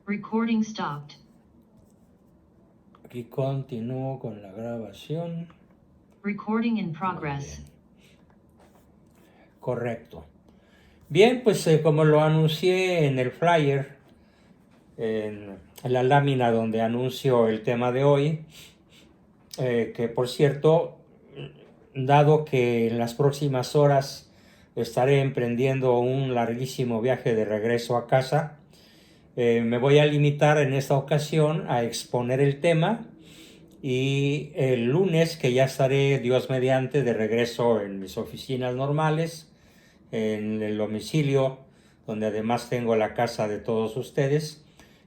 Recording stopped. Aquí continúo con la grabación. Recording in progress. Correcto. Bien, pues como lo anuncié en el flyer, en la lámina donde anuncio el tema de hoy, que por cierto, dado que en las próximas horas estaré emprendiendo un larguísimo viaje de regreso a casa, me voy a limitar en esta ocasión a exponer el tema, y el lunes, que ya estaré, Dios mediante, de regreso en mis oficinas normales, en el domicilio donde además tengo la casa de todos ustedes,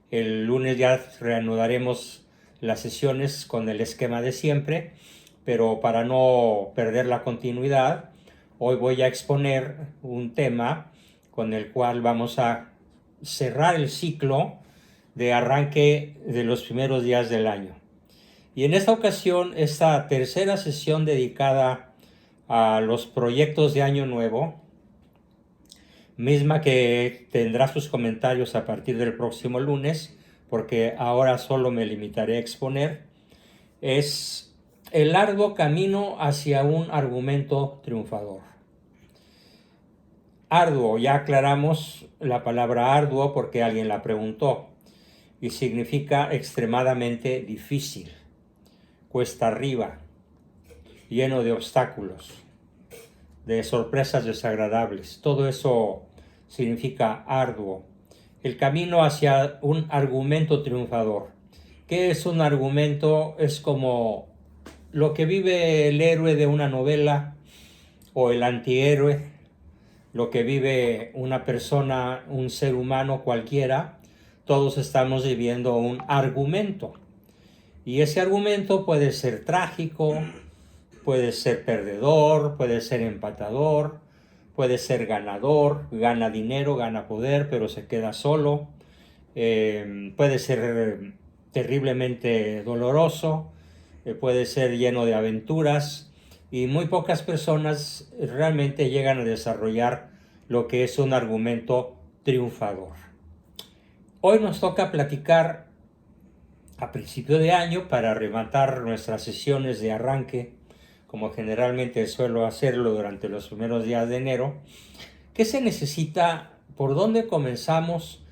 el lunes ya reanudaremos las sesiones con el esquema de siempre, pero para no perder la continuidad, hoy voy a exponer un tema con el cual vamos a cerrar el ciclo de arranque de los primeros días del año. Y en esta ocasión, esta tercera sesión dedicada a los proyectos de Año Nuevo, misma que tendrá sus comentarios a partir del próximo lunes, porque ahora solo me limitaré a exponer, es el arduo camino hacia un argumento triunfador. Arduo, ya aclaramos la palabra arduo porque alguien la preguntó, y significa extremadamente difícil, cuesta arriba, lleno de obstáculos, de sorpresas desagradables. Todo eso significa arduo. El camino hacia un argumento triunfador. ¿Qué es un argumento? Es como lo que vive el héroe de una novela o el antihéroe, lo que vive una persona, un ser humano cualquiera. Todos estamos viviendo un argumento. Y ese argumento puede ser trágico, puede ser perdedor, puede ser empatador, puede ser ganador, gana dinero, gana poder, pero se queda solo. Puede ser terriblemente doloroso, puede ser lleno de aventuras, y muy pocas personas realmente llegan a desarrollar lo que es un argumento triunfador. Hoy nos toca platicar a principio de año, para rematar nuestras sesiones de arranque, como generalmente suelo hacerlo durante los primeros días de enero. ¿Qué se necesita? ¿Por dónde comenzamos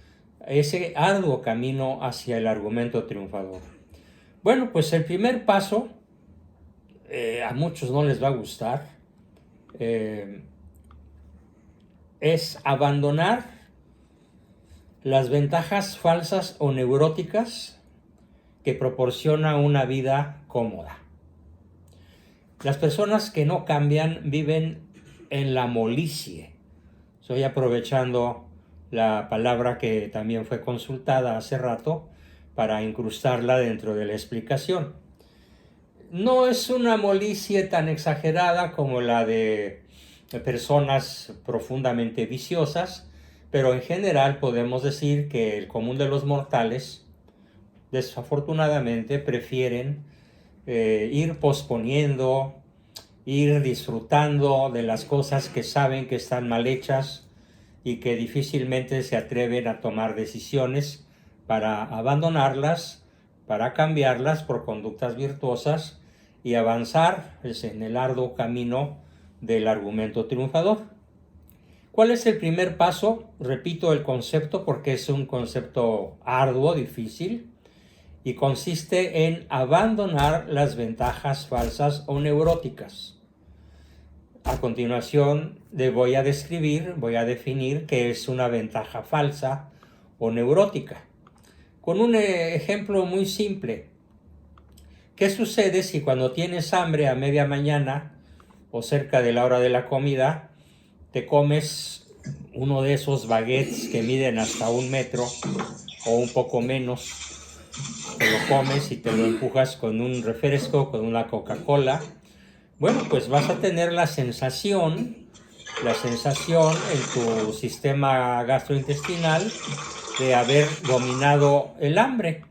ese arduo camino hacia el argumento triunfador? Bueno, pues el primer paso, a muchos no les va a gustar, es abandonar las ventajas falsas o neuróticas que proporciona una vida cómoda. Las personas que no cambian viven en la molicie. Estoy aprovechando la palabra que también fue consultada hace rato para incrustarla dentro de la explicación. No es una molicie tan exagerada como la de personas profundamente viciosas, pero en general podemos decir que el común de los mortales desafortunadamente prefieren ir posponiendo, ir disfrutando de las cosas que saben que están mal hechas y que difícilmente se atreven a tomar decisiones para abandonarlas, para cambiarlas por conductas virtuosas y avanzar en el arduo camino del argumento triunfador. ¿Cuál es el primer paso? Repito el concepto porque es un concepto arduo, difícil, y consiste en abandonar las ventajas falsas o neuróticas. A continuación voy a definir qué es una ventaja falsa o neurótica. Con un ejemplo muy simple. ¿Qué sucede si cuando tienes hambre a media mañana o cerca de la hora de la comida, te comes uno de esos baguettes que miden hasta 1 metro o un poco menos? Te lo comes y te lo empujas con un refresco, con una Coca-Cola. Bueno, pues vas a tener la sensación en tu sistema gastrointestinal de haber dominado el hambre.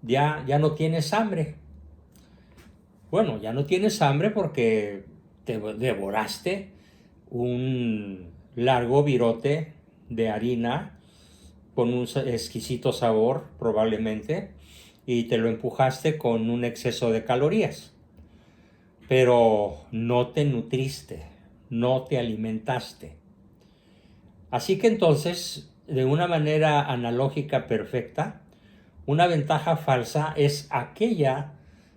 Ya no tienes hambre. Bueno, ya no tienes hambre porque te devoraste un largo virote de harina con un exquisito sabor probablemente, y te lo empujaste con un exceso de calorías, pero no te nutriste, no te alimentaste. Así que entonces, de una manera analógica perfecta, una ventaja falsa es aquella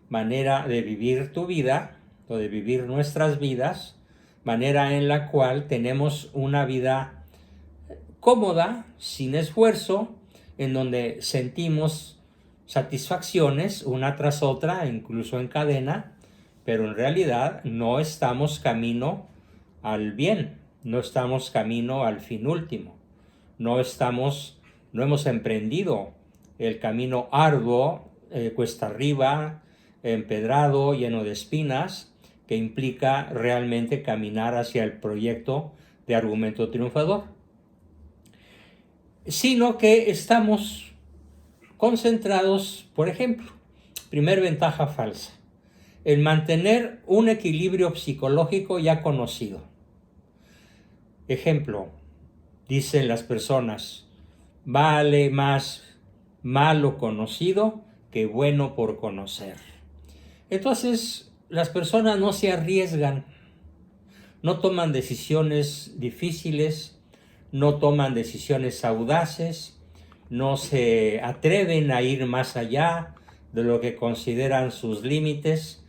manera de vivir tu vida o de vivir nuestras vidas, manera en la cual tenemos una vida cómoda, sin esfuerzo, en donde sentimos satisfacciones una tras otra, incluso en cadena, pero en realidad no estamos camino al bien, no estamos camino al fin último, no hemos emprendido el camino arduo, cuesta arriba, empedrado, lleno de espinas, que implica realmente caminar hacia el proyecto de argumento triunfador, sino que estamos concentrados, por ejemplo, primer ventaja falsa, en mantener un equilibrio psicológico ya conocido. Ejemplo, dicen las personas, vale más malo conocido que bueno por conocer. Entonces, las personas no se arriesgan, no toman decisiones difíciles, no toman decisiones audaces, no se atreven a ir más allá de lo que consideran sus límites,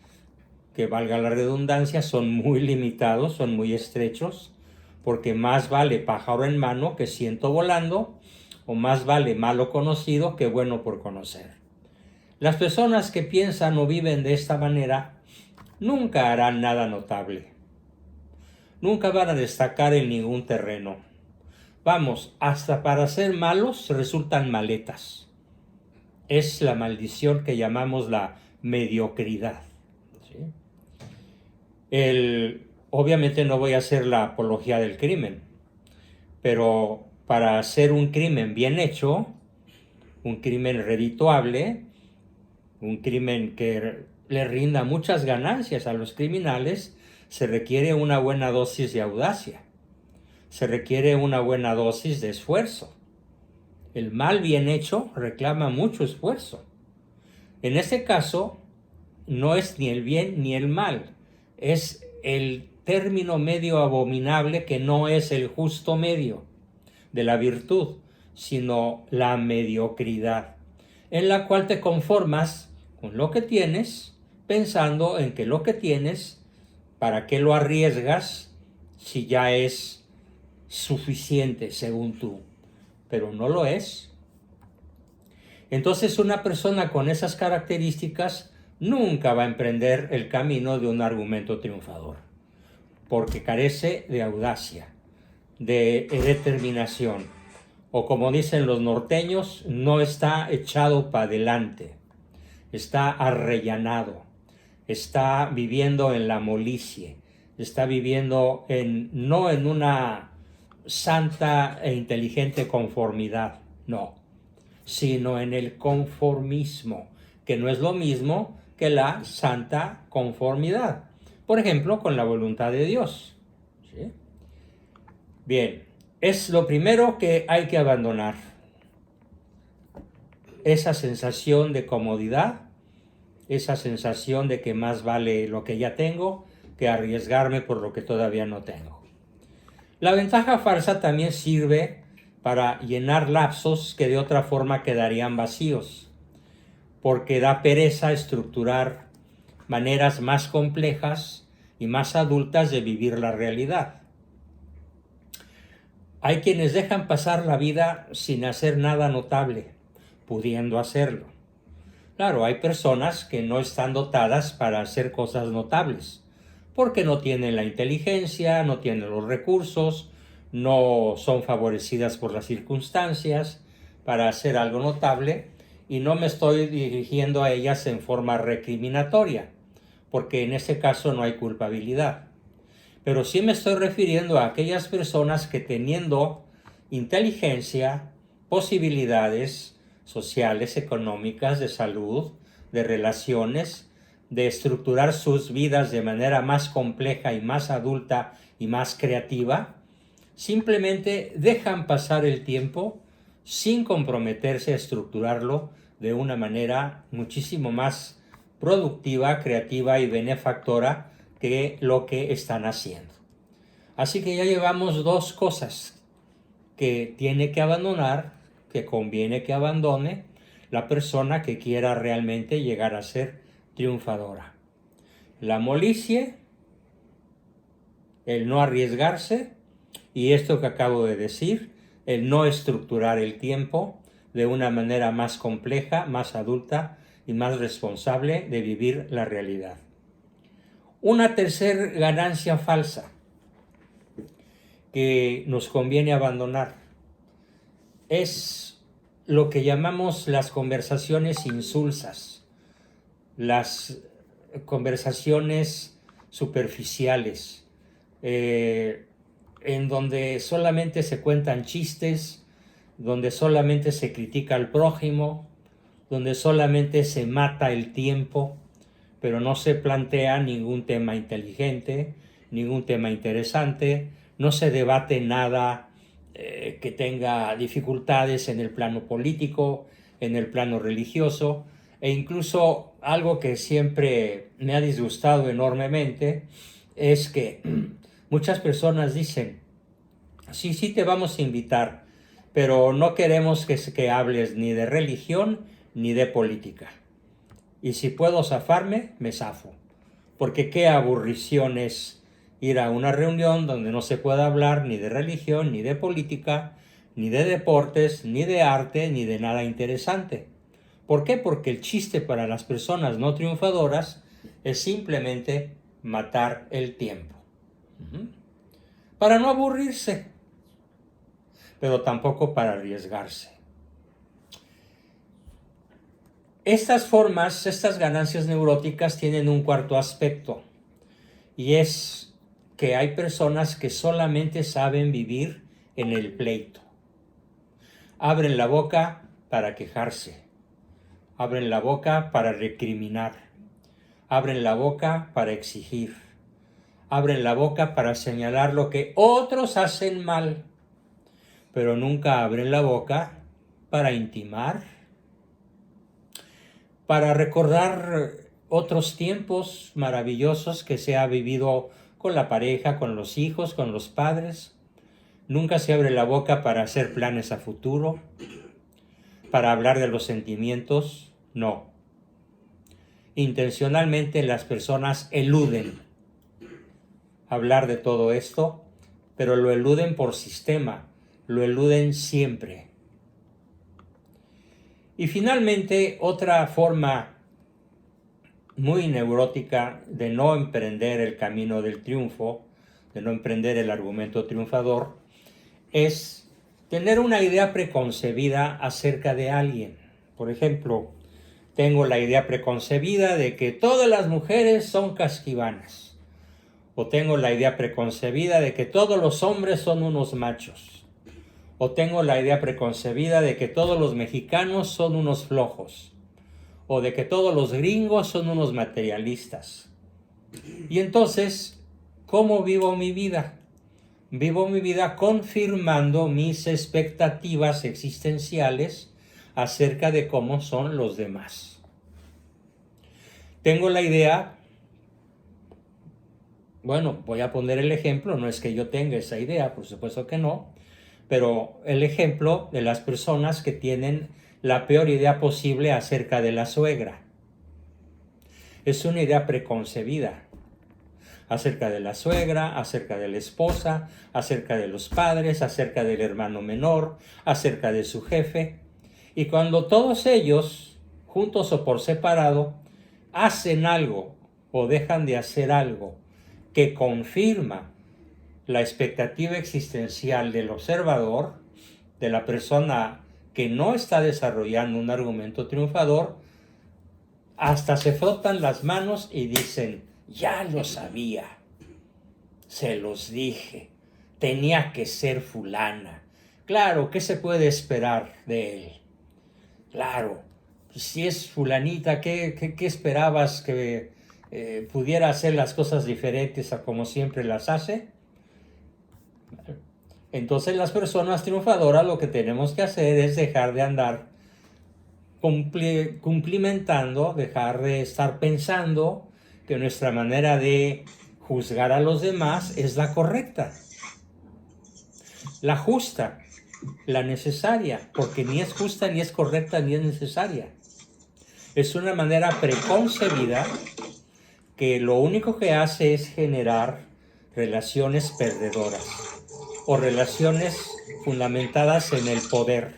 que valga la redundancia, son muy limitados, son muy estrechos, porque más vale pájaro en mano que ciento volando, o más vale malo conocido que bueno por conocer. Las personas que piensan o viven de esta manera nunca harán nada notable, nunca van a destacar en ningún terreno. Vamos, hasta para ser malos resultan maletas. Es la maldición que llamamos la mediocridad. ¿Sí? Obviamente no voy a hacer la apología del crimen, pero para hacer un crimen bien hecho, un crimen redituable, un crimen que le rinda muchas ganancias a los criminales, se requiere una buena dosis de audacia, se requiere una buena dosis de esfuerzo. El mal bien hecho reclama mucho esfuerzo. En este caso, no es ni el bien ni el mal, es el término medio abominable que no es el justo medio de la virtud, sino la mediocridad, en la cual te conformas con lo que tienes, pensando en que lo que tienes, ¿para qué lo arriesgas si ya es suficiente según tú? Pero no lo es. Entonces una persona con esas características nunca va a emprender el camino de un argumento triunfador, porque carece de audacia, de determinación, o como dicen los norteños, no está echado para adelante, está arrellanado, está viviendo en la molicie, está viviendo no en una santa e inteligente conformidad, no, sino en el conformismo, que no es lo mismo que la santa conformidad. Por ejemplo, con la voluntad de Dios. ¿Sí? Bien, es lo primero que hay que abandonar. Esa sensación de comodidad, esa sensación de que más vale lo que ya tengo que arriesgarme por lo que todavía no tengo. La ventaja falsa también sirve para llenar lapsos que de otra forma quedarían vacíos, porque da pereza estructurar maneras más complejas y más adultas de vivir la realidad. Hay quienes dejan pasar la vida sin hacer nada notable, pudiendo hacerlo. Claro, hay personas que no están dotadas para hacer cosas notables, porque no tienen la inteligencia, no tienen los recursos, no son favorecidas por las circunstancias para hacer algo notable, y no me estoy dirigiendo a ellas en forma recriminatoria, porque en ese caso no hay culpabilidad. Pero sí me estoy refiriendo a aquellas personas que teniendo inteligencia, posibilidades sociales, económicas, de salud, de relaciones, de estructurar sus vidas de manera más compleja y más adulta y más creativa, simplemente dejan pasar el tiempo sin comprometerse a estructurarlo de una manera muchísimo más productiva, creativa y benefactora que lo que están haciendo. Así que ya llevamos dos cosas que tiene que abandonar, que conviene que abandone la persona que quiera realmente llegar a ser triunfadora. La molicie, el no arriesgarse y esto que acabo de decir, el no estructurar el tiempo de una manera más compleja, más adulta y más responsable de vivir la realidad. Una tercera ganancia falsa que nos conviene abandonar es lo que llamamos las conversaciones insulsas, las conversaciones superficiales, en donde solamente se cuentan chistes, donde solamente se critica al prójimo, donde solamente se mata el tiempo, pero no se plantea ningún tema inteligente, ningún tema interesante, no se debate nada que tenga dificultades en el plano político, en el plano religioso, e incluso algo que siempre me ha disgustado enormemente es que muchas personas dicen, sí te vamos a invitar, pero no queremos que hables ni de religión ni de política. Y si puedo zafarme, me zafo. Porque qué aburrición es ir a una reunión donde no se pueda hablar ni de religión, ni de política, ni de deportes, ni de arte, ni de nada interesante. ¿Por qué? Porque el chiste para las personas no triunfadoras es simplemente matar el tiempo. Para no aburrirse, pero tampoco para arriesgarse. Estas formas, estas ganancias neuróticas tienen un cuarto aspecto, y es que hay personas que solamente saben vivir en el pleito. Abren la boca para quejarse, abren la boca para recriminar, abren la boca para exigir, abren la boca para señalar lo que otros hacen mal, pero nunca abren la boca para intimar, para recordar otros tiempos maravillosos que se ha vivido con la pareja, con los hijos, con los padres. Nunca se abre la boca para hacer planes a futuro, para hablar de los sentimientos, no. Intencionalmente las personas eluden hablar de todo esto, pero lo eluden por sistema, lo eluden siempre. Y finalmente, otra forma muy neurótica de no emprender el camino del triunfo, de no emprender el argumento triunfador, es tener una idea preconcebida acerca de alguien. Por ejemplo, tengo la idea preconcebida de que todas las mujeres son casquivanas. O tengo la idea preconcebida de que todos los hombres son unos machos. O tengo la idea preconcebida de que todos los mexicanos son unos flojos. O de que todos los gringos son unos materialistas. Y entonces, ¿cómo vivo mi vida? Vivo mi vida confirmando mis expectativas existenciales acerca de cómo son los demás. Tengo la idea, bueno, voy a poner el ejemplo, no es que yo tenga esa idea, por supuesto que no, pero el ejemplo de las personas que tienen la peor idea posible acerca de la suegra. Es una idea preconcebida acerca de la suegra, acerca de la esposa, acerca de los padres, acerca del hermano menor, acerca de su jefe. Y cuando todos ellos, juntos o por separado, hacen algo o dejan de hacer algo que confirma la expectativa existencial del observador, de la persona que no está desarrollando un argumento triunfador, hasta se frotan las manos y dicen, ya lo sabía, se los dije, tenía que ser fulana. Claro, ¿qué se puede esperar de él? Claro, si es fulanita, ¿qué esperabas que pudiera hacer las cosas diferentes a como siempre las hace? Entonces las personas triunfadoras lo que tenemos que hacer es dejar de andar cumplimentando, dejar de estar pensando que nuestra manera de juzgar a los demás es la correcta, la justa, la necesaria, porque ni es justa, ni es correcta, ni es necesaria. Es una manera preconcebida que lo único que hace es generar relaciones perdedoras o relaciones fundamentadas en el poder,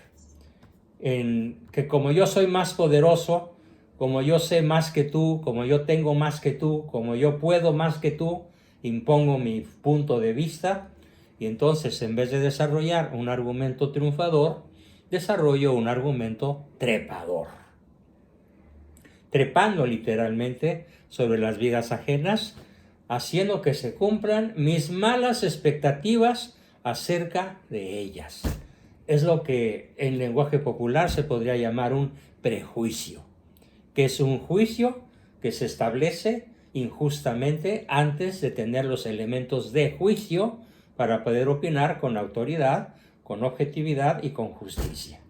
en que como yo soy más poderoso, como yo sé más que tú, como yo tengo más que tú, como yo puedo más que tú, impongo mi punto de vista y entonces en vez de desarrollar un argumento triunfador, desarrollo un argumento trepador. Trepando literalmente sobre las vidas ajenas, haciendo que se cumplan mis malas expectativas acerca de ellas. Es lo que en lenguaje popular se podría llamar un prejuicio, que es un juicio que se establece injustamente antes de tener los elementos de juicio para poder opinar con autoridad, con objetividad y con justicia.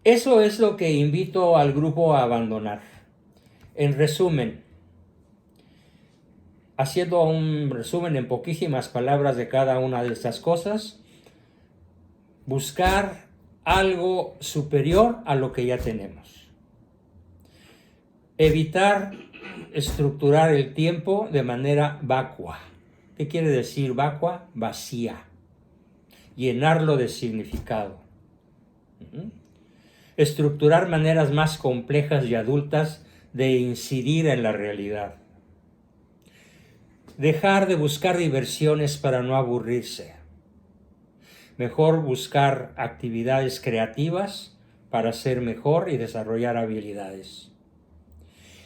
Eso es lo que invito al grupo a abandonar. En resumen, haciendo un resumen en poquísimas palabras de cada una de estas cosas, buscar algo superior a lo que ya tenemos. Evitar estructurar el tiempo de manera vacua. ¿Qué quiere decir vacua? Vacía. Llenarlo de significado. Estructurar maneras más complejas y adultas de incidir en la realidad. Dejar de buscar diversiones para no aburrirse. Mejor buscar actividades creativas para ser mejor y desarrollar habilidades.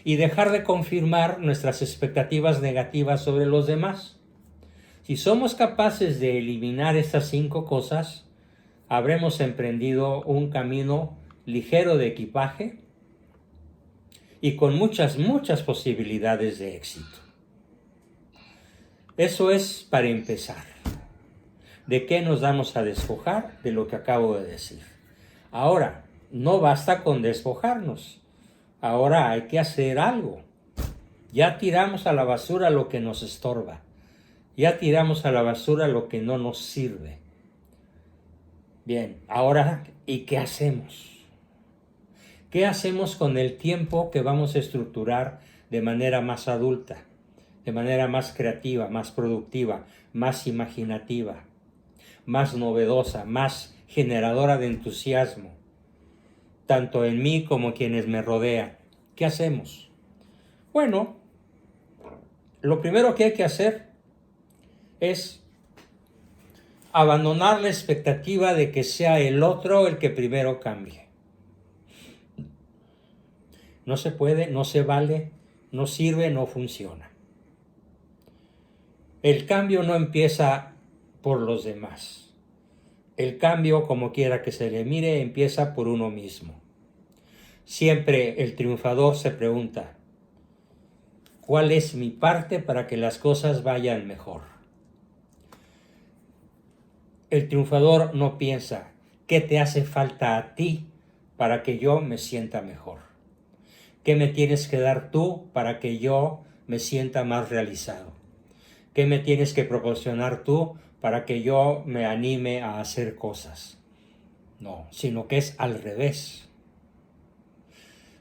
Y dejar de confirmar nuestras expectativas negativas sobre los demás. Si somos capaces de eliminar estas 5 cosas, habremos emprendido un camino ligero de equipaje y con muchas posibilidades de éxito. Eso es para empezar. ¿De qué nos vamos a despojar? De lo que acabo de decir. Ahora, no basta con despojarnos. Ahora hay que hacer algo. Ya tiramos a la basura lo que nos estorba. Ya tiramos a la basura lo que no nos sirve. Bien, ahora, ¿y qué hacemos? ¿Qué hacemos con el tiempo que vamos a estructurar de manera más adulta, de manera más creativa, más productiva, más imaginativa, más novedosa, más generadora de entusiasmo, tanto en mí como en quienes me rodean? ¿Qué hacemos? Bueno, lo primero que hay que hacer es abandonar la expectativa de que sea el otro el que primero cambie. No se puede, no se vale, no sirve, no funciona. El cambio no empieza por los demás. El cambio, como quiera que se le mire, empieza por uno mismo. Siempre el triunfador se pregunta, ¿cuál es mi parte para que las cosas vayan mejor? El triunfador no piensa, ¿qué te hace falta a ti para que yo me sienta mejor? ¿Qué me tienes que dar tú para que yo me sienta más realizado? ¿Qué me tienes que proporcionar tú para que yo me anime a hacer cosas? No, sino que es al revés.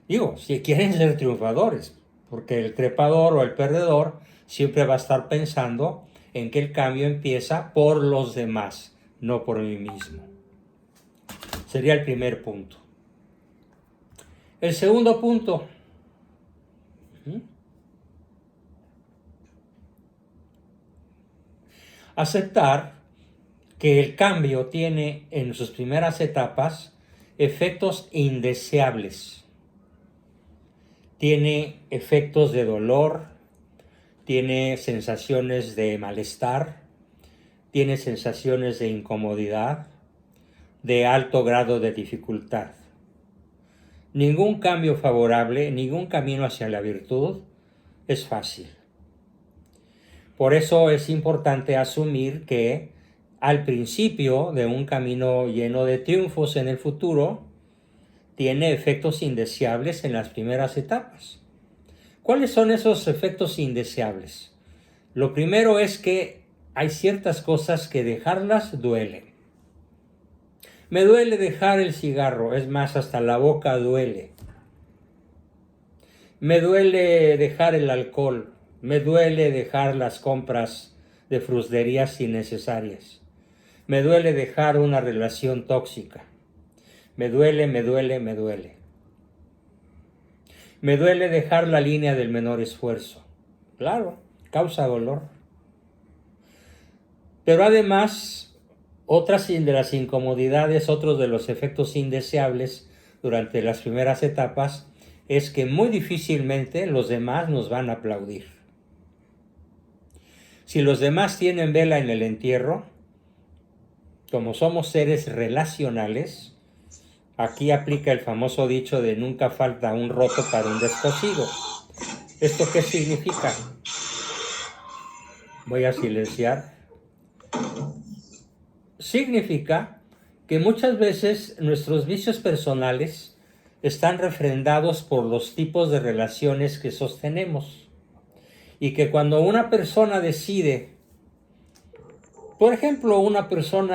Digo, si quieren ser triunfadores, porque el trepador o el perdedor siempre va a estar pensando en que el cambio empieza por los demás, no por mí mismo. Sería el primer punto. El segundo punto. Aceptar que el cambio tiene en sus primeras etapas efectos indeseables. Tiene efectos de dolor, tiene sensaciones de malestar, tiene sensaciones de incomodidad, de alto grado de dificultad. Ningún cambio favorable, ningún camino hacia la virtud es fácil. Por eso es importante asumir que al principio de un camino lleno de triunfos en el futuro, tiene efectos indeseables en las primeras etapas. ¿Cuáles son esos efectos indeseables? Lo primero es que hay ciertas cosas que dejarlas duele. Me duele dejar el cigarro, es más, hasta la boca duele. Me duele dejar el alcohol, me duele dejar las compras de fruslerías innecesarias. Me duele dejar una relación tóxica. Me duele, me duele, me duele. Me duele dejar la línea del menor esfuerzo. Claro, causa dolor. Pero además, otras de las incomodidades, otros de los efectos indeseables durante las primeras etapas, es que muy difícilmente los demás nos van a aplaudir. Si los demás tienen vela en el entierro, como somos seres relacionales, aquí aplica el famoso dicho de nunca falta un roto para un descosido. ¿Esto qué significa? Voy a silenciar. Significa que muchas veces nuestros vicios personales están refrendados por los tipos de relaciones que sostenemos. Y que cuando una persona decide, por ejemplo,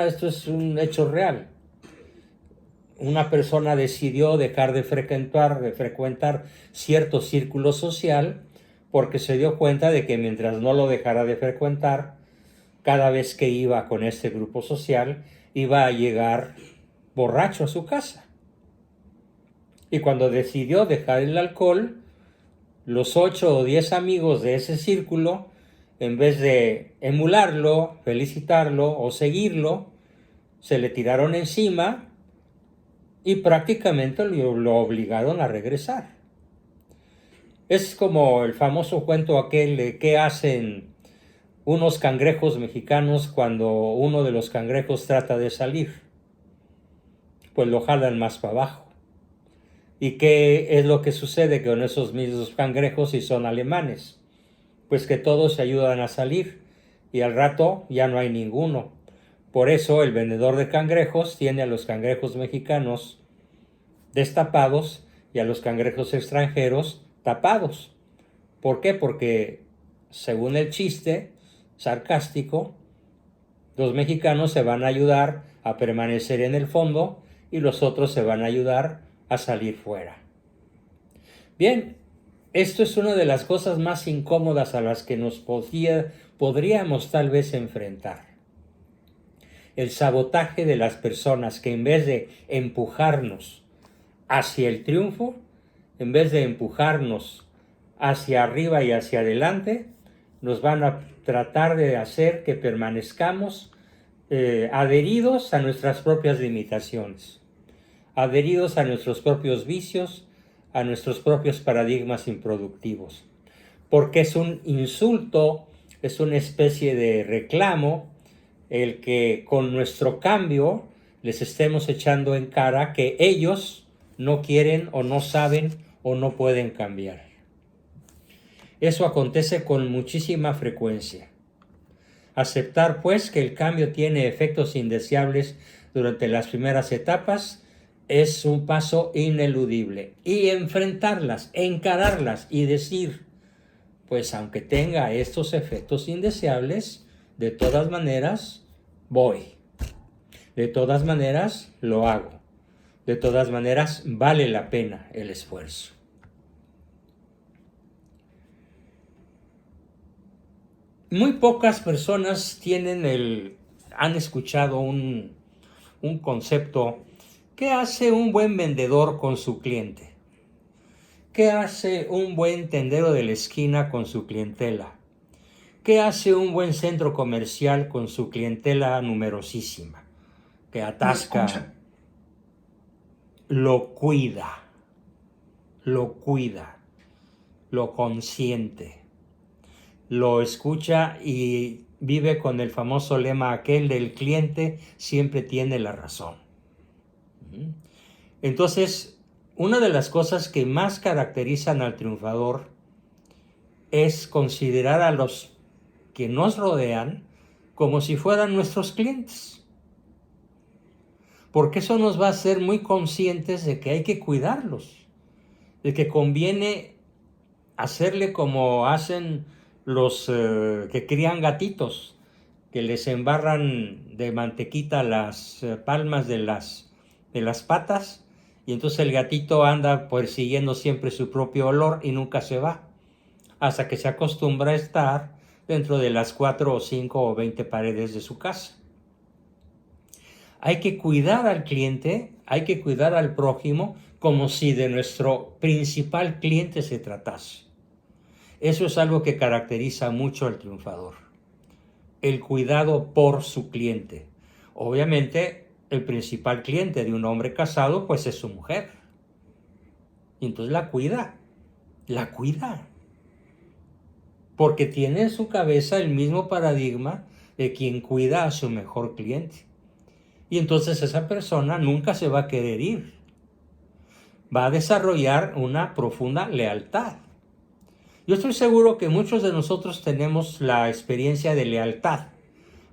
esto es un hecho real, una persona decidió dejar de frecuentar cierto círculo social porque se dio cuenta de que mientras no lo dejara de frecuentar, cada vez que iba con este grupo social, iba a llegar borracho a su casa. Y cuando decidió dejar el alcohol, los 8 o 10 amigos de ese círculo, en vez de emularlo, felicitarlo o seguirlo, se le tiraron encima y prácticamente lo obligaron a regresar. Es como el famoso cuento aquel de qué hacen unos cangrejos mexicanos cuando uno de los cangrejos trata de salir. Pues lo jalan más para abajo. ¿Y qué es lo que sucede con esos mismos cangrejos si son alemanes? Pues que todos se ayudan a salir y al rato ya no hay ninguno. Por eso el vendedor de cangrejos tiene a los cangrejos mexicanos destapados y a los cangrejos extranjeros tapados. ¿Por qué? Porque según el chiste sarcástico, los mexicanos se van a ayudar a permanecer en el fondo y los otros se van a ayudar a salir fuera. Bien, esto es una de las cosas más incómodas a las que nos podríamos tal vez enfrentar. El sabotaje de las personas que en vez de empujarnos hacia el triunfo, en vez de empujarnos hacia arriba y hacia adelante, nos van a tratar de hacer que permanezcamos adheridos a nuestras propias limitaciones, adheridos a nuestros propios vicios, a nuestros propios paradigmas improductivos. Porque es un insulto, es una especie de reclamo, el que con nuestro cambio les estemos echando en cara que ellos no quieren o no saben o no pueden cambiar. Eso acontece con muchísima frecuencia. Aceptar, pues, que el cambio tiene efectos indeseables durante las primeras etapas es un paso ineludible. Y enfrentarlas, encararlas y decir, pues aunque tenga estos efectos indeseables, de todas maneras voy. De todas maneras lo hago. De todas maneras vale la pena el esfuerzo. Muy pocas personas han escuchado un concepto. ¿Qué hace un buen vendedor con su cliente? ¿Qué hace un buen tendero de la esquina con su clientela? ¿Qué hace un buen centro comercial con su clientela numerosísima? Que atasca, lo cuida, lo consiente, lo escucha y vive con el famoso lema aquel del cliente siempre tiene la razón. Entonces, una de las cosas que más caracterizan al triunfador es considerar a los que nos rodean como si fueran nuestros clientes. Porque eso nos va a hacer muy conscientes de que hay que cuidarlos, de que conviene hacerle como hacen los que crían gatitos, que les embarran de mantequita las palmas de las patas, y entonces el gatito anda persiguiendo siempre su propio olor y nunca se va, hasta que se acostumbra a estar dentro de las 4 o 5 o 20 paredes de su casa. Hay que cuidar al cliente, hay que cuidar al prójimo como si de nuestro principal cliente se tratase. Eso es algo que caracteriza mucho al triunfador, el cuidado por su cliente. Obviamente, el principal cliente de un hombre casado, pues es su mujer. Y entonces la cuida, porque tiene en su cabeza el mismo paradigma de quien cuida a su mejor cliente. Y entonces esa persona nunca se va a querer ir. Va a desarrollar una profunda lealtad. Yo estoy seguro que muchos de nosotros tenemos la experiencia de lealtad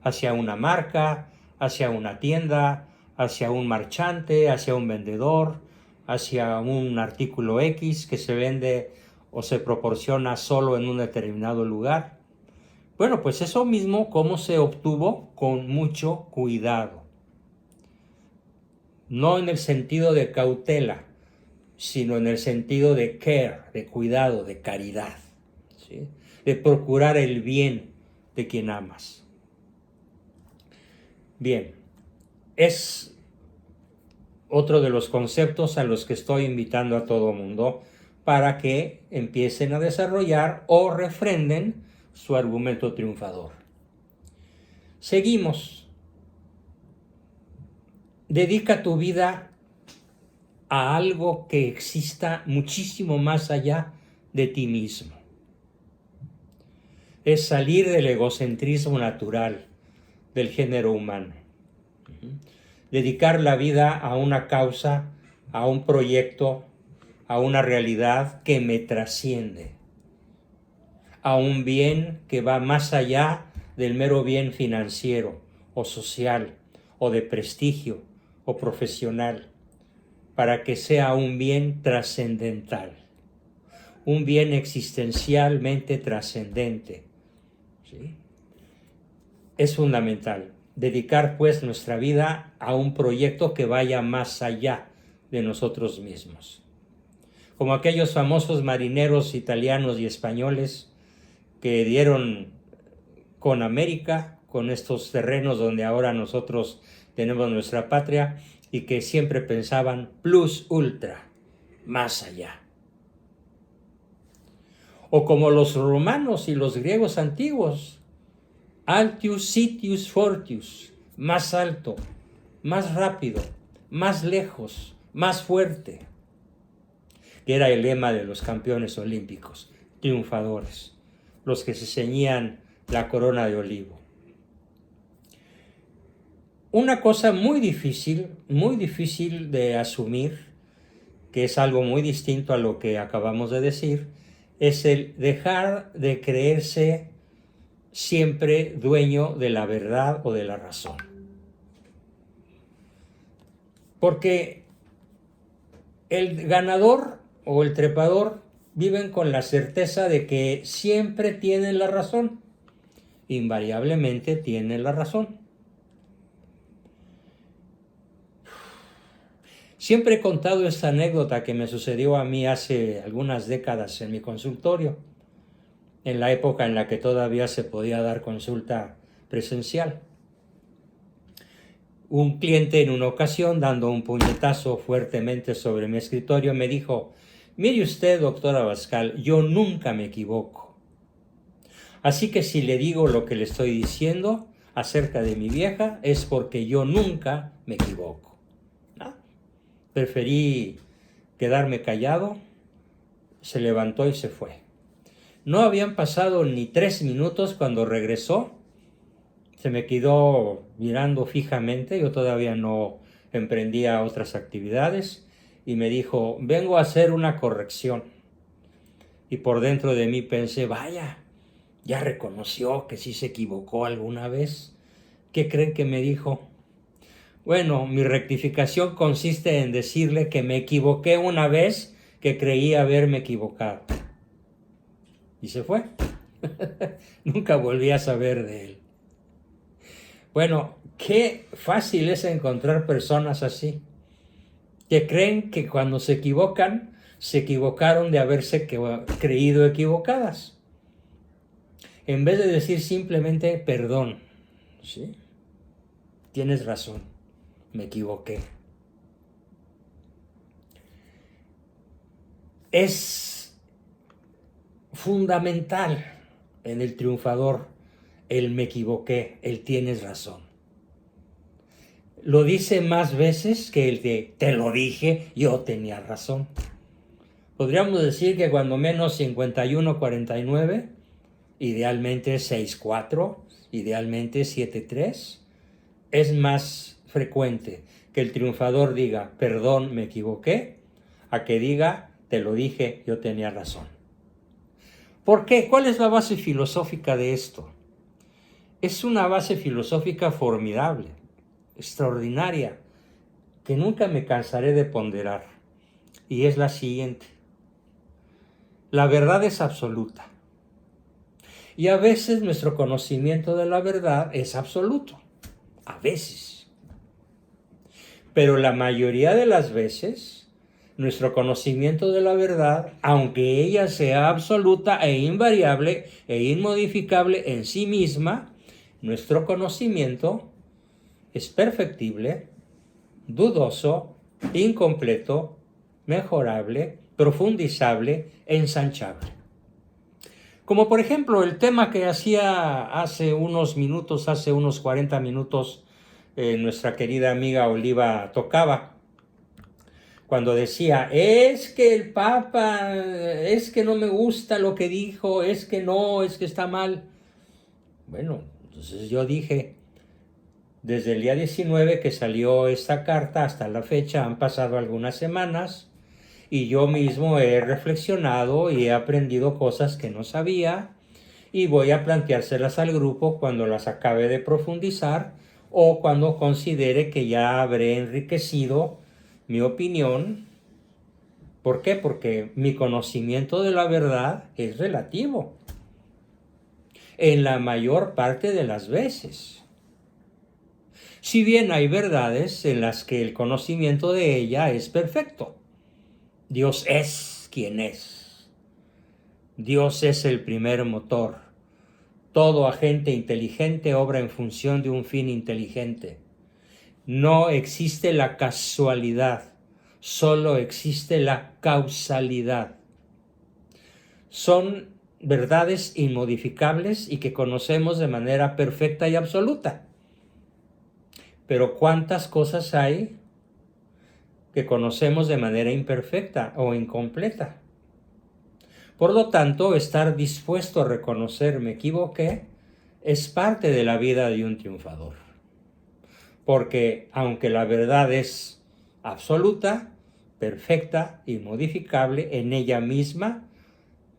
hacia una marca, hacia una tienda, hacia un marchante, hacia un vendedor, hacia un artículo X que se vende o se proporciona solo en un determinado lugar. Bueno, pues eso mismo, ¿cómo se obtuvo? Con mucho cuidado. No en el sentido de cautela, sino en el sentido de care, de cuidado, de caridad, ¿sí? De procurar el bien de quien amas. Bien, es otro de los conceptos a los que estoy invitando a todo mundo para que empiecen a desarrollar o refrenden su argumento triunfador. Seguimos. Dedica tu vida a algo que exista muchísimo más allá de ti mismo. Es salir del egocentrismo natural del género humano. Dedicar la vida a una causa, a un proyecto, a una realidad que me trasciende, a un bien que va más allá del mero bien financiero o social o de prestigio o profesional, para que sea un bien trascendental, un bien existencialmente trascendente, ¿sí? Es fundamental dedicar pues nuestra vida a un proyecto que vaya más allá de nosotros mismos. Como aquellos famosos marineros italianos y españoles que dieron con América, con estos terrenos donde ahora nosotros tenemos nuestra patria, y que siempre pensaban plus ultra, más allá. O como los romanos y los griegos antiguos, altius sitius fortius, más alto, más rápido, más lejos, más fuerte, que era el lema de los campeones olímpicos, triunfadores, los que se ceñían la corona de olivo. Una cosa muy difícil de asumir, que es algo muy distinto a lo que acabamos de decir, es el dejar de creerse siempre dueño de la verdad o de la razón. Porque el ganador o el trepador viven con la certeza de que siempre tienen la razón, invariablemente tienen la razón. Siempre he contado esta anécdota que me sucedió a mí hace algunas décadas en mi consultorio, en la época en la que todavía se podía dar consulta presencial. Un cliente en una ocasión, dando un puñetazo fuertemente sobre mi escritorio, me dijo: mire usted, doctor Abascal, yo nunca me equivoco. Así que si le digo lo que le estoy diciendo acerca de mi vieja, es porque yo nunca me equivoco. Preferí quedarme callado, se levantó y se fue. No habían pasado ni 3 minutos cuando regresó, se me quedó mirando fijamente, yo todavía no emprendía otras actividades, y me dijo: vengo a hacer una corrección. Y por dentro de mí pensé: vaya, ya reconoció que sí se equivocó alguna vez, ¿Qué creen que me dijo? Bueno, mi rectificación consiste en decirle que me equivoqué una vez que creí haberme equivocado. Y se fue. Nunca volví a saber de él. Bueno, qué fácil es encontrar personas así, que creen que cuando se equivocan, se equivocaron de haberse creído equivocadas. En vez de decir simplemente perdón, ¿sí? Tienes razón, me equivoqué. Es fundamental en el triunfador el me equivoqué, el tienes razón. Lo dice más veces que el de te lo dije, yo tenía razón. Podríamos decir que cuando menos 51-49, idealmente 6-4, idealmente 7-3, es más frecuente que el triunfador diga perdón, me equivoqué, a que diga te lo dije, yo tenía razón. ¿Por qué? ¿Cuál es la base filosófica de esto? Es una base filosófica formidable, extraordinaria, que nunca me cansaré de ponderar, y es la siguiente. La verdad es absoluta, y a veces nuestro conocimiento de la verdad es absoluto, a veces. Pero la mayoría de las veces, nuestro conocimiento de la verdad, aunque ella sea absoluta e invariable e inmodificable en sí misma, nuestro conocimiento es perfectible, dudoso, incompleto, mejorable, profundizable, ensanchable. Como por ejemplo el tema que hacía hace unos 40 minutos, nuestra querida amiga Oliva tocaba, cuando decía, es que el Papa, es que no me gusta lo que dijo, es que no, es que está mal. Bueno, entonces yo dije, desde el día 19 que salió esta carta hasta la fecha han pasado algunas semanas y yo mismo he reflexionado y he aprendido cosas que no sabía y voy a planteárselas al grupo cuando las acabe de profundizar o cuando considere que ya habré enriquecido mi opinión. ¿Por qué? Porque mi conocimiento de la verdad es relativo en la mayor parte de las veces. Si bien hay verdades en las que el conocimiento de ella es perfecto. Dios es quien es. Dios es el primer motor. Todo agente inteligente obra en función de un fin inteligente. No existe la casualidad, solo existe la causalidad. Son verdades inmodificables y que conocemos de manera perfecta y absoluta. Pero ¿cuántas cosas hay que conocemos de manera imperfecta o incompleta? Por lo tanto, estar dispuesto a reconocer me equivoqué es parte de la vida de un triunfador. Porque aunque la verdad es absoluta, perfecta, inmodificable en ella misma,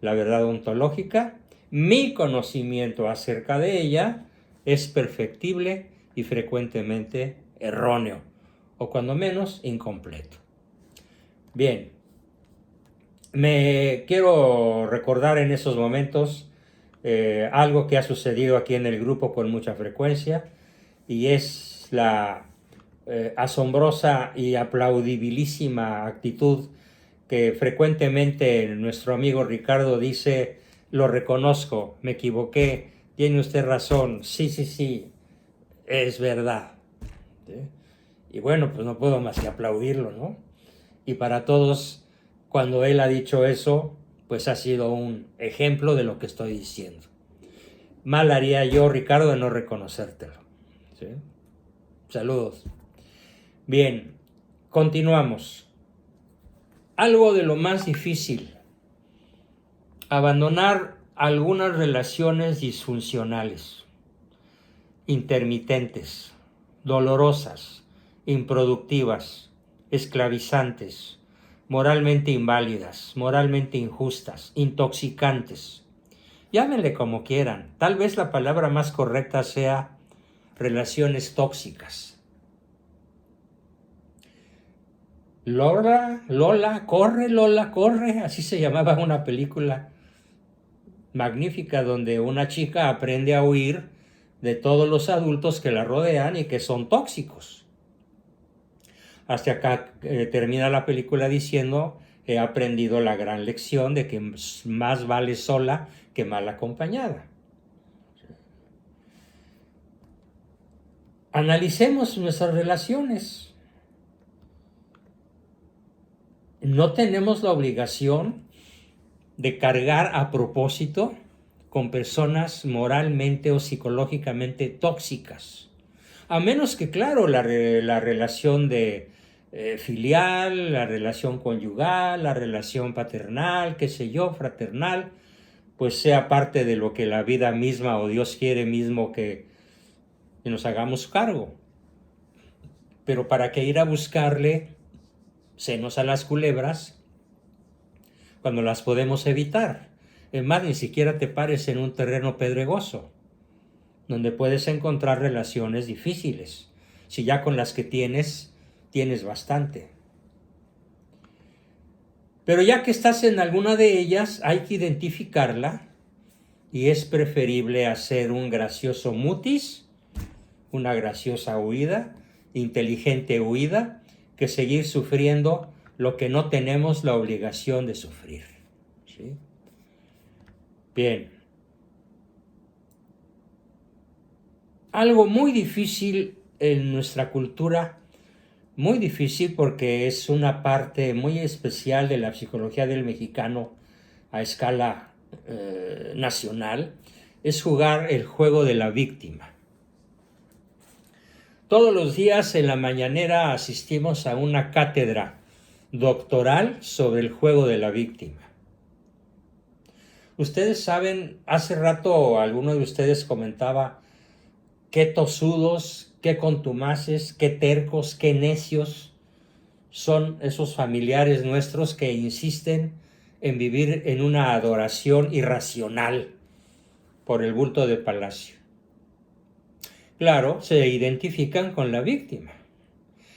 la verdad ontológica, mi conocimiento acerca de ella es perfectible y frecuentemente erróneo, o cuando menos incompleto. Bien, me quiero recordar en esos momentos algo que ha sucedido aquí en el grupo con mucha frecuencia, y es la asombrosa y aplaudibilísima actitud que frecuentemente nuestro amigo Ricardo dice, lo reconozco, me equivoqué, tiene usted razón, sí, es verdad. ¿Sí? Y bueno, pues no puedo más que aplaudirlo, ¿no? Y para todos, cuando él ha dicho eso, pues ha sido un ejemplo de lo que estoy diciendo. Mal haría yo, Ricardo, de no reconocértelo. ¿Sí? Saludos. Bien, continuamos. Algo de lo más difícil, abandonar algunas relaciones disfuncionales, intermitentes, dolorosas, improductivas, esclavizantes, moralmente inválidas, moralmente injustas, intoxicantes. Llámenle como quieran. Tal vez la palabra más correcta sea relaciones tóxicas. Lola, corre, así se llamaba una película magnífica donde una chica aprende a huir de todos los adultos que la rodean y que son tóxicos. Hasta acá termina la película diciendo: he aprendido la gran lección de que más vale sola que mal acompañada. Analicemos nuestras relaciones. No tenemos la obligación de cargar a propósito con personas moralmente o psicológicamente tóxicas. A menos que, claro, la relación de filial, la relación conyugal, la relación paternal, qué sé yo, fraternal, pues sea parte de lo que la vida misma o Dios quiere mismo que nos hagamos cargo. Pero para qué ir a buscarle senos a las culebras cuando las podemos evitar. Es más, ni siquiera te pares en un terreno pedregoso, donde puedes encontrar relaciones difíciles, si ya con las que tienes bastante. Pero ya que estás en alguna de ellas, hay que identificarla, y es preferible hacer un gracioso mutis, una graciosa huida, inteligente huida, que seguir sufriendo lo que no tenemos la obligación de sufrir. ¿Sí? Bien. Algo muy difícil en nuestra cultura, muy difícil porque es una parte muy especial de la psicología del mexicano a escala nacional, es jugar el juego de la víctima. Todos los días en la mañanera asistimos a una cátedra doctoral sobre el juego de la víctima. Ustedes saben, hace rato alguno de ustedes comentaba qué tosudos, qué contumaces, qué tercos, qué necios son esos familiares nuestros que insisten en vivir en una adoración irracional por el bulto de palacio. Claro, se identifican con la víctima.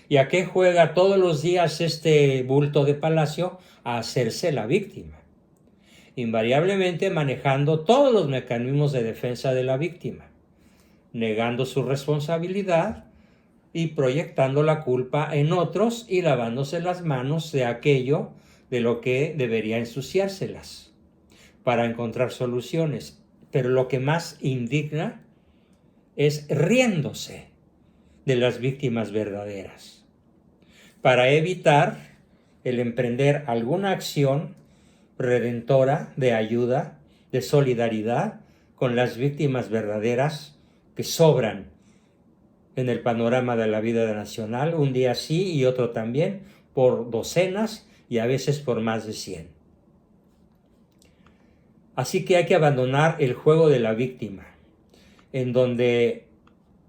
¿Y a qué juega todos los días este bulto de palacio? A hacerse la víctima. Invariablemente manejando todos los mecanismos de defensa de la víctima, negando su responsabilidad y proyectando la culpa en otros y lavándose las manos de aquello de lo que debería ensuciárselas para encontrar soluciones. Pero lo que más indigna es riéndose de las víctimas verdaderas, para evitar el emprender alguna acción redentora de ayuda, de solidaridad con las víctimas verdaderas que sobran en el panorama de la vida nacional, un día sí y otro también, por docenas y a veces por más de 100. Así que hay que abandonar el juego de la víctima, en donde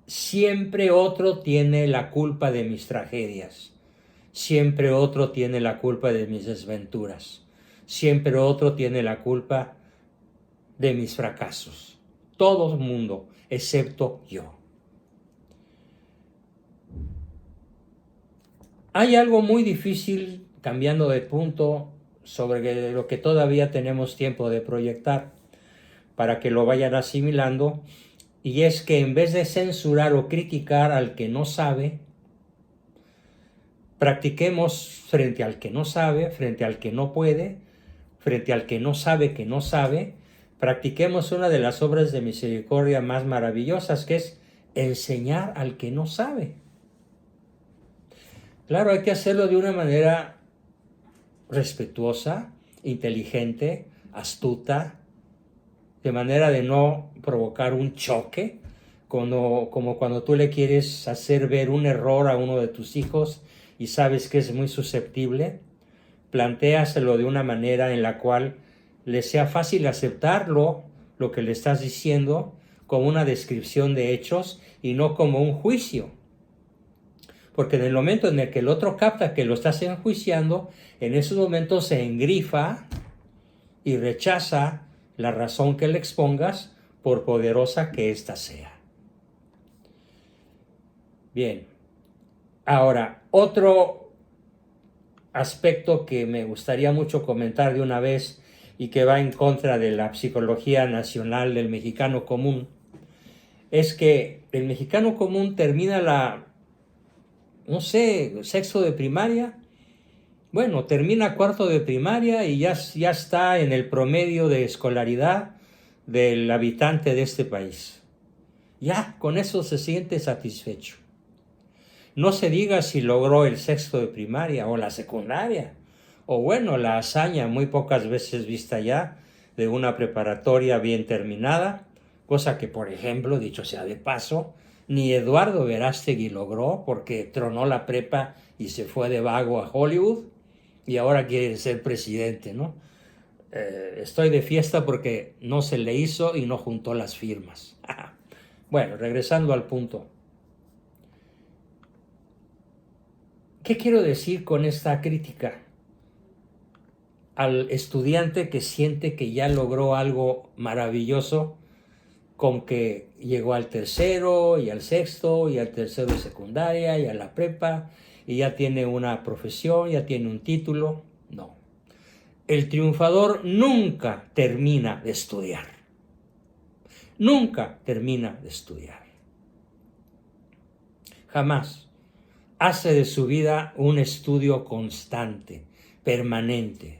siempre otro tiene la culpa de mis tragedias, siempre otro tiene la culpa de mis desventuras, siempre otro tiene la culpa de mis fracasos. Todo el mundo, excepto yo. Hay algo muy difícil, cambiando de punto, sobre lo que todavía tenemos tiempo de proyectar, para que lo vayan asimilando, y es que en vez de censurar o criticar al que no sabe, practiquemos frente al que no sabe, frente al que no puede, frente al que no sabe, practiquemos una de las obras de misericordia más maravillosas, que es enseñar al que no sabe. Claro, hay que hacerlo de una manera respetuosa, inteligente, astuta, de manera de no provocar un choque, como cuando tú le quieres hacer ver un error a uno de tus hijos y sabes que es muy susceptible. Plantéaselo de una manera en la cual le sea fácil aceptarlo, lo que le estás diciendo, como una descripción de hechos y no como un juicio. Porque en el momento en el que el otro capta que lo estás enjuiciando, en esos momentos se engrifa y rechaza la razón que le expongas, por poderosa que ésta sea. Bien. Ahora, otro aspecto que me gustaría mucho comentar de una vez y que va en contra de la psicología nacional del mexicano común, es que el mexicano común termina sexto de primaria, bueno, termina cuarto de primaria y ya está en el promedio de escolaridad del habitante de este país. Ya, con eso se siente satisfecho. No se diga si logró el sexto de primaria o la secundaria, o bueno, la hazaña muy pocas veces vista ya de una preparatoria bien terminada, cosa que, por ejemplo, dicho sea de paso, ni Eduardo Verástegui logró porque tronó la prepa y se fue de vago a Hollywood y ahora quiere ser presidente, ¿no? Estoy de fiesta porque no se le hizo y no juntó las firmas. Bueno, regresando al punto. ¿Qué quiero decir con esta crítica? Al estudiante que siente que ya logró algo maravilloso con que llegó al tercero y al sexto y al tercero de secundaria y a la prepa y ya tiene una profesión, ya tiene un título. No. El triunfador nunca termina de estudiar. Nunca termina de estudiar. Jamás. Hace de su vida un estudio constante, permanente.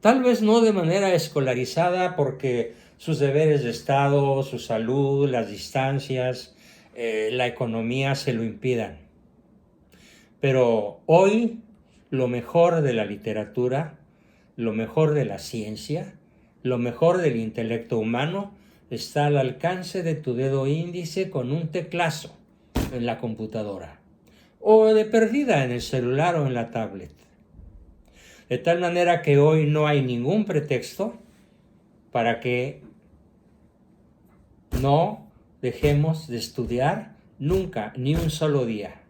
Tal vez no de manera escolarizada porque sus deberes de Estado, su salud, las distancias, la economía se lo impidan. Pero hoy lo mejor de la literatura, lo mejor de la ciencia, lo mejor del intelecto humano está al alcance de tu dedo índice con un teclazo en la computadora o de perdida en el celular o en la tablet. De tal manera que hoy no hay ningún pretexto para que no dejemos de estudiar nunca, ni un solo día.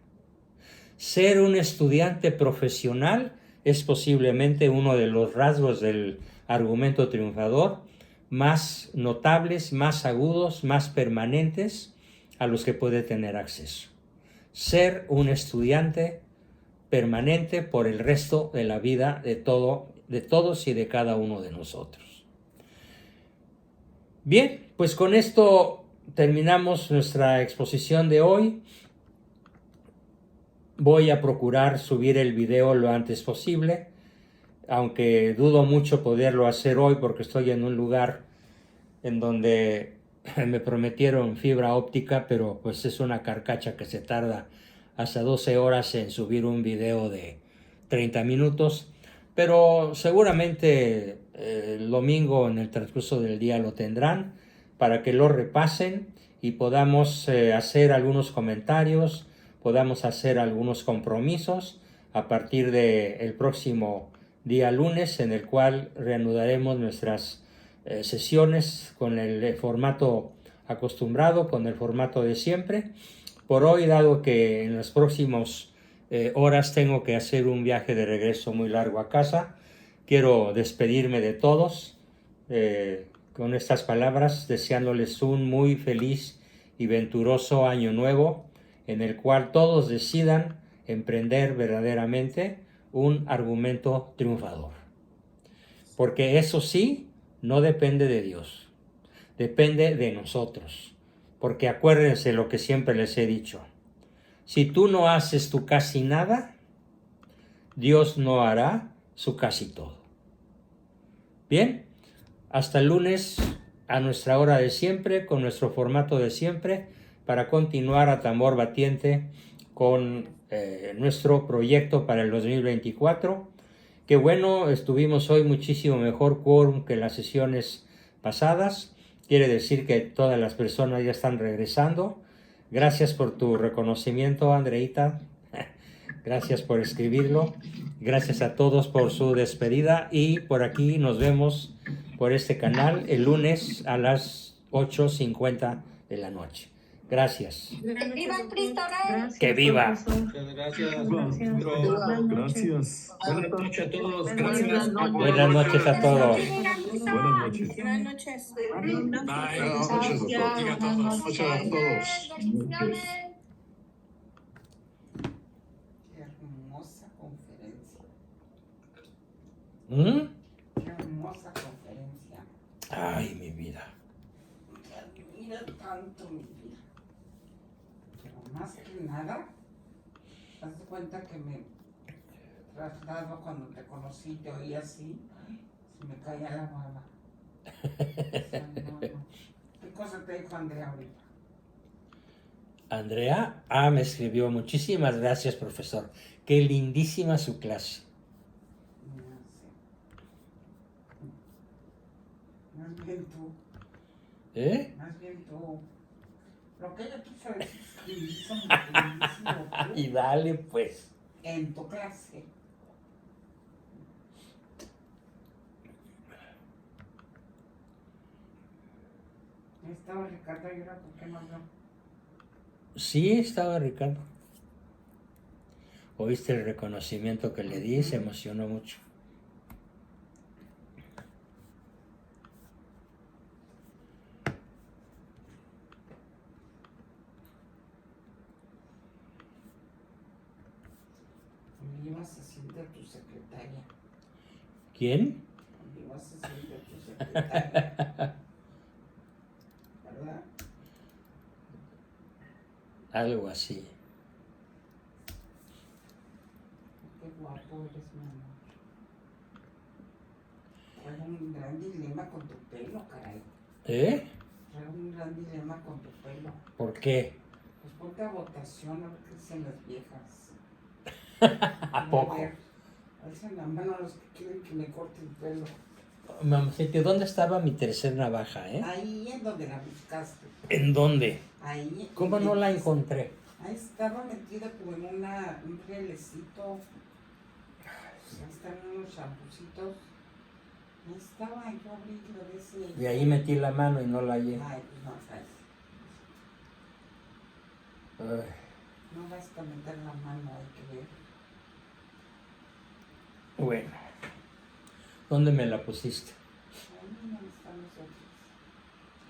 Ser un estudiante profesional es posiblemente uno de los rasgos del argumento triunfador más notables, más agudos, más permanentes a los que puede tener acceso. Ser un estudiante permanente por el resto de la vida de todos y de cada uno de nosotros. Bien, pues con esto terminamos nuestra exposición de hoy. Voy a procurar subir el video lo antes posible, aunque dudo mucho poderlo hacer hoy porque estoy en un lugar en donde me prometieron fibra óptica, pero pues es una carcacha que se tarda hasta 12 horas en subir un video de 30 minutos, pero seguramente el domingo en el transcurso del día lo tendrán para que lo repasen y podamos hacer algunos comentarios, podamos hacer algunos compromisos a partir del próximo día lunes, en el cual reanudaremos nuestras sesiones con el formato acostumbrado, con el formato de siempre. Por hoy, dado que en las próximas horas tengo que hacer un viaje de regreso muy largo a casa, quiero despedirme de todos con estas palabras, deseándoles un muy feliz y venturoso año nuevo, en el cual todos decidan emprender verdaderamente un argumento triunfador. Porque eso sí, no depende de Dios, depende de nosotros. Porque acuérdense lo que siempre les he dicho. Si tú no haces tu casi nada, Dios no hará su casi todo. Bien, hasta el lunes a nuestra hora de siempre, con nuestro formato de siempre, para continuar a tambor batiente con nuestro proyecto para el 2024. Qué bueno, estuvimos hoy muchísimo mejor quórum que las sesiones pasadas. Quiere decir que todas las personas ya están regresando. Gracias por tu reconocimiento, Andreita. Gracias por escribirlo. Gracias a todos por su despedida. Y por aquí nos vemos por este canal el lunes a las 8:50 de la noche. Gracias. ¡Viva Cristo Rey! ¡Que viva! Muchas gracias, maestro. Gracias. Buenas noches a todos. Gracias. Buenas noches a todos. Buenas noches. Buenas noches. Buenas noches, doctor. Buenas noches a todos. Bendiciones. Buenas noches. Buenas noches. Buenas noches a todos. Bendiciones. ¿Mm? Qué hermosa conferencia. Ay, mi vida. Te admiro tanto, mi vida. Pero más que nada, haz de cuenta que me traslado cuando te conocí, te oí así, se me caía la baba. O sea, no. ¿Qué cosa te dijo Andrea ahorita? Andrea, me escribió, muchísimas gracias, profesor. Qué lindísima su clase. No sé. Más bien tú, ¿Eh? más bien tú. Lo que ella quiso decir es que hizo lindísimo Y tú dale, pues. en tu clase. Estaba Ricardo y ahora, ¿por qué no habló? Sí, estaba Ricardo. ¿Oíste el reconocimiento que le di? Se emocionó mucho. Me ibas a decir de tu secretaria. ¿Quién? Me ibas a decir de tu secretaria. ¿Verdad? Algo así. Qué guapo eres, mi amor. Traigo un gran dilema con tu pelo, caray. ¿Eh? Traigo un gran dilema con tu pelo. ¿Por qué? Pues ponte a votación a ver qué dicen las viejas. ¿A poco? Alzan la mano a los que quieren que me corte el pelo. Mamacita, ¿dónde estaba mi tercer navaja, Ahí es donde la buscaste. ¿En dónde? Ahí. ¿Cómo no la encontré? Ahí estaba metida como en un rielecito. Ahí están unos champucitos. Ahí estaba, yo abrí lo de ese. Y ahí metí la mano y no la hallé. Ay, pues no, sabes. Ay, No vas a meter la mano, hay que ver. bueno. ¿Dónde me la pusiste?